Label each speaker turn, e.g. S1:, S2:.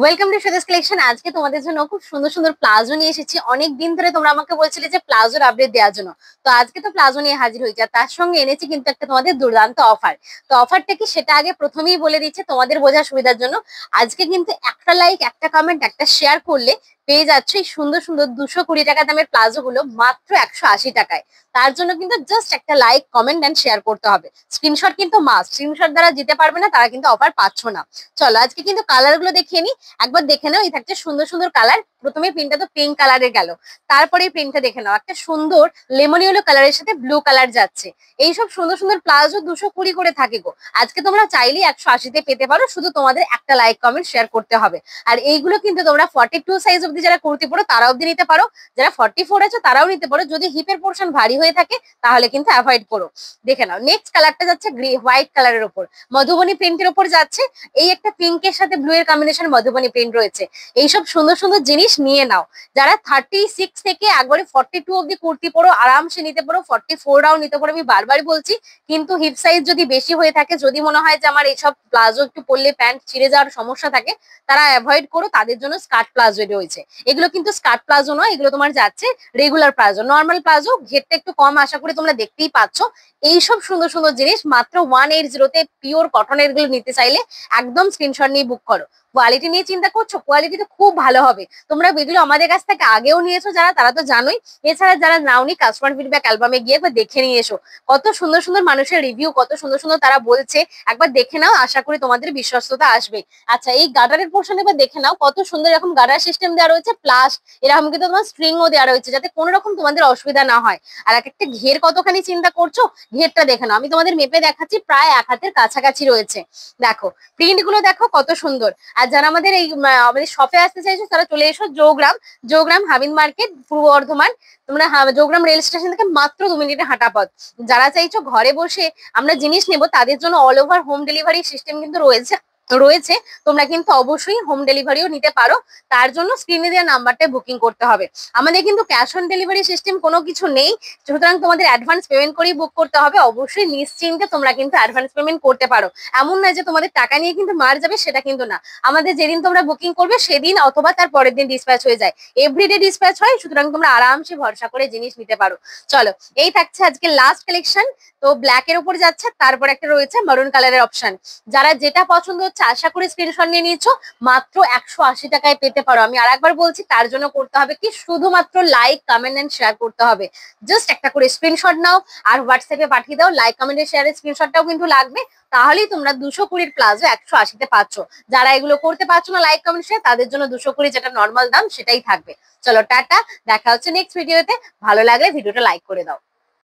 S1: Welcome to Sudesh collection. আজকে তোমাদের জন্য খুব সুন্দর সুন্দর প্লাজো নিয়ে এসেছি। অনেক দিন ধরে তোমরা আমাকে বলছিলে যে প্লাজোর আপডেট দেওয়ার জন্য। তো আজকে তো প্লাজো নিয়ে হাজির হয়েছে, আর তার সঙ্গে এনেছি কিন্তু একটা তোমাদের দুর্দান্ত অফার। তো অফারটা কি সেটা আগে প্রথমেই বলে দিচ্ছে তোমাদের বোঝার সুবিধার জন্য। আজকে কিন্তু একটা লাইক, একটা কমেন্ট, একটা শেয়ার করলে পেয়ে যাচ্ছ এই সুন্দর সুন্দর 220 টাকা দামের প্লাজো গুলো মাত্র 180 টাকায়। তার জন্য কিন্তু জাস্ট একটা লাইক, কমেন্ট এন্ড শেয়ার করতে হবে। স্ক্রিনশট কিন্তু মাস্ট, স্ক্রিনশট দ্বারা যেতে পারবে না তারা কিন্তু অফার পাচ্ছ না। চলো আজকে কিন্তু কালার গুলো দেখিয়ে নি, একবার দেখে নাও। এই থাকছে সুন্দর সুন্দর কালার। প্রথমে প্রিন্টটা তো পিঙ্ক কালারের গেল, তারপরে এই প্রিন্টটা দেখে নাও, একটা সুন্দর লেমন ইয়েলো কালারের সাথে ব্লু কালার যাচ্ছে। এইসব সুন্দর সুন্দর প্লাজো 220 করে থাকে গো। আজকে তোমরা চাইলেই 180-তে পেতে পারো, শুধু তোমাদের একটা লাইক, কমেন্ট, শেয়ার করতে হবে। আর এইগুলো কিন্তু তোমরা 42 সাইজ অব্দি যারা কুর্তি পরো তারা অব্দি নিতে পারো, যারা 44 আছে তারাও নিতে পারো। যদি হিপের পোর্শন ভারী হয়ে থাকে তাহলে কিন্তু অ্যাভয়েড করো। দেখে নাও নেক্সট কালারটা যাচ্ছে হোয়াইট কালারের উপর, মধুবনী প্রিন্টের উপর যাচ্ছে। এই একটা পিঙ্কের সাথে ব্লু এর কম্বিনেশন মধুবনী প্রিন্ট রয়েছে। এইসব সুন্দর সুন্দর জিনিস নিয়ে নাও। যারা 36 থেকে একবারে 42 অব্দি কুর্তি পরো আরামসে নিতে পারো, 44রাও নিতে পারো। আমি বারবার বলছি, কিন্তু হিপ সাইজ যদি বেশি হয়ে থাকে, যদি মনে হয় যে আমার এইসব প্লাজো একটু পরলে প্যান্ট ছিঁড়ে যাওয়ার সমস্যা থাকে, তারা অ্যাভয়েড করো। তাদের জন্য স্কার্ট প্লাজো রয়েছে। এগুলো কিন্তু স্কার্ট প্লাজো নয়, এগুলো তোমার যাচ্ছে রেগুলার প্লাজো, নর্মাল প্লাজো। ঘেরটা একটু কম, আশা করি তোমরা দেখতেই পাচ্ছ। এইসব সুন্দর সুন্দর জিনিস মাত্র 180-তে পিওর কটনের গুলো নিতে চাইলে একদম স্ক্রিনশট নিয়ে বুক করো। কোয়ালিটি নিয়ে চিন্তা করছো, কোয়ালিটি তো খুব ভালো হবে। তোমরা এগুলো আমাদের কাছ থেকে আগেও নিয়েছো যারা, তারা তো জানোই। এছাড়া যারা নাওনি, কাস্টমার ফিডব্যাক অ্যালবামে গিয়ে একবার দেখে নিয়ে এসো। কত সুন্দর সুন্দর মানুষের রিভিউ, কত সুন্দর সুন্দর তারা বলছে। একবার দেখে নাও, আশা করি তোমাদের বিশ্বস্ততা আসবে। আচ্ছা, এই গার্ডারের পোর্শন এবার দেখে নাও, কত সুন্দর এরকম গার্ডার সিস্টেম দেওয়া রয়েছে, প্লাস এরকম কিন্তু তোমার স্ট্রিংও দেওয়া রয়েছে, যাতে কোনো রকম তোমাদের অসুবিধা না হয়। আর এক একটা ঘের কতখানি চিন্তা করছো, ঘেরটা দেখে নাও। আমি তোমাদের মেপে দেখাচ্ছি, প্রায় 1 হাতের কাছাকাছি রয়েছে। দেখো প্রিন্ট গুলো দেখো কত সুন্দর। আর যারা আমাদের আমাদের শপে আসতে চাইছো তারা চলে এসো জৌগ্রাম, জৌগ্রাম হাবিন মার্কেট, পূর্ব বর্ধমান। তোমরা জৌগ্রাম রেল স্টেশন থেকে মাত্র 2 মিনিটে হাঁটা পথ। যারা চাইছো ঘরে বসে আমরা জিনিস নেবো, তাদের জন্য all over home delivery system কিন্তু রয়েছে রয়েছে তোমরা কিন্তু অবশ্যই হোম ডেলিভারিও নিতে পারো। তার জন্য স্ক্রিনে দেওয়া নাম্বারটা বুকিং করতে হবে। আমাদের কিন্তু ক্যাশ অন ডেলিভারি সিস্টেম কোনো কিছু নেই, সুতরাং তোমাদের অ্যাডভান্স পেমেন্ট করেই বুক করতে হবে। অবশ্যই নিশ্চিন্তে তোমরা কিন্তু অ্যাডভান্স পেমেন্ট করতে পারো। এমন নয় যে তোমাদের টাকা নিয়ে কিন্তু মার যাবে, সেটা কিন্তু না। আমাদের যেদিন তোমরা বুকিং করবে সেদিন অথবা তার পরের দিন ডিসপ্যাচ হয়ে যায়, এভরিডে ডিসপ্যাচ হয়। সুতরাং তোমরা আরামসে ভরসা করে জিনিস নিতে পারো। চলো, এই থাকছে আজকে লাস্ট কালেকশন। তো ব্ল্যাক এর উপর যাচ্ছে, তারপর একটা রয়েছে মারুন কালারের অপশন। যারা যেটা পছন্দ হচ্ছে আশা করি স্ক্রিনশট নিয়ে নিয়েছো, মাত্র 180 টাকায় পেতে পারো। আমি আরেকবার বলছি, তার জন্য করতে হবে কি, শুধুমাত্র লাইক, কমেন্ট এন্ড শেয়ার করতে হবে। জাস্ট একটা করে স্ক্রিনশট নাও আর হোয়াটসঅ্যাপে পাঠিয়ে দাও। লাইক, কমেন্ট, শেয়ারের স্ক্রিনশটটাও কিন্তু লাগবে। তাহলেই তোমরা 220 প্লাজো 180-তে পাচ্ছ। যারা এগুলো করতে পারছো না লাইক, কমেন্ট, শেয়ার, তাদের জন্য 220 যেটা নর্মাল দাম সেটাই থাকবে। চলো টাটা, দেখা হচ্ছে নেক্সট ভিডিওতে। ভালো লাগলে ভিডিওটা লাইক করে দাও।